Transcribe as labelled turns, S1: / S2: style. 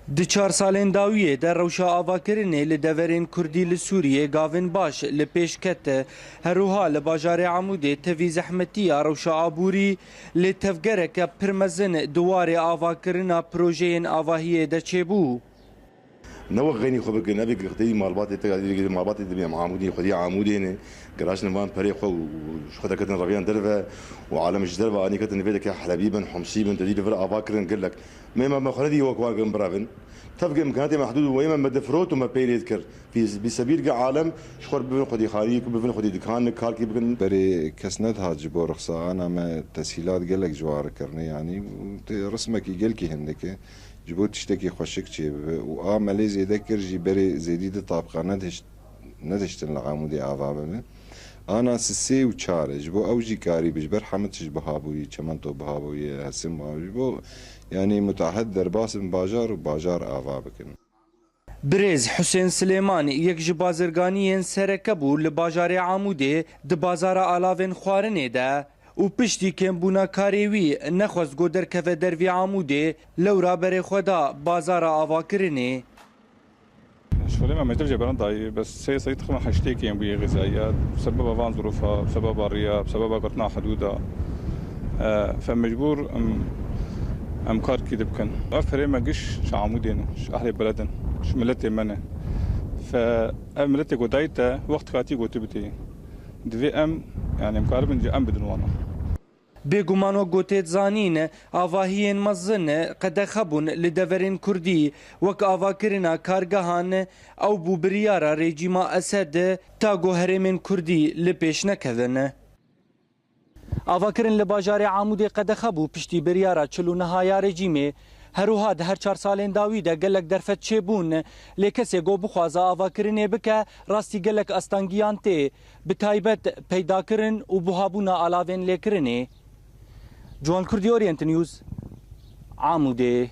S1: Di 4 salên dawiyê de rewşa avakirinê li deverên Kurdî li Sûriyê gavên baş li pêş kete. Herûha li bajarê Amûdê tevî zehmetiya rewşa aborî lê tevgereke pir mezin di warê avakirina projeyên avahiyê de çêbû.
S2: نوع غني خو بك نبي قتي مالبات دبي عمودي خدي عمودين قراش نوان بري خو خدك كتن رغيان درفه وعالم الجدرفه اني كتن بيدك حلبيبا حمصيبا تدي فر افاكر نقول لك ما خلدي هو كوان برافن تبقى امكانياتي محدود ويما ما دفروت وما بين يذكر في بسبيل عالم شخور ببن خدي خاريك وببن خدي دكان كالكي بكن
S3: بري كسند هاج بورخصا انا ما تسهيلات قال لك جوار كرني يعني رسمك يقول كي هندك جبوت تشتكي خوشك شي وعملي زيدا كرجي بري زيدي طابقه ندشتن العمودي عذابه انا سسي وشارج بو اوجي كاري بجبر حمدش بهابوي چمنتو بهابوي هسم بو يعني متعهد باسم باجار وباجار عذابكن
S1: Birêz Hüseyin Silêman yek ji bazirganiyên sereke bû li bajarê Amûdê di bazara alavên xwarinê de û piştî kêmbûna karê wî nexwest got derkeve dervê Amûdê lewra berê xwe da bazara avakirinê.
S4: شغلي ما مجدر جبران ضاي بس سي تخمة حشتيكي بوي غذائيات بسبب فان ظروفها بسبب الرياء بسبب قطنا حدودها فمجبور ام كار كي دبكن افري ما قش شعمودين اهل بلدن ملتي منه فملتي قدايته وقت كاتي قوتبتي دفي ام يعني مقاربن جي ام بدنوانا
S1: Bêguman gotê zanîn avahiyên mezin qedexebûn li deverên Kurdî wek avakirina kargehan ew bû biryara rejîma Esed ta got herêmên Kurdî li pêş nekevin. Avakirin li bajarê Amûdê qedexebû piştî biryara çilûnehaya rejîmê herûha di her 4 salên dawî de gelek derfet çêbûn lê kesê got bixwaze avakirinê bike rastî gelek astangiyan tê bi taybet peydakirin û buhabûna alavên lêkirinê. Ciwan Kurdî Orient News Amûdê.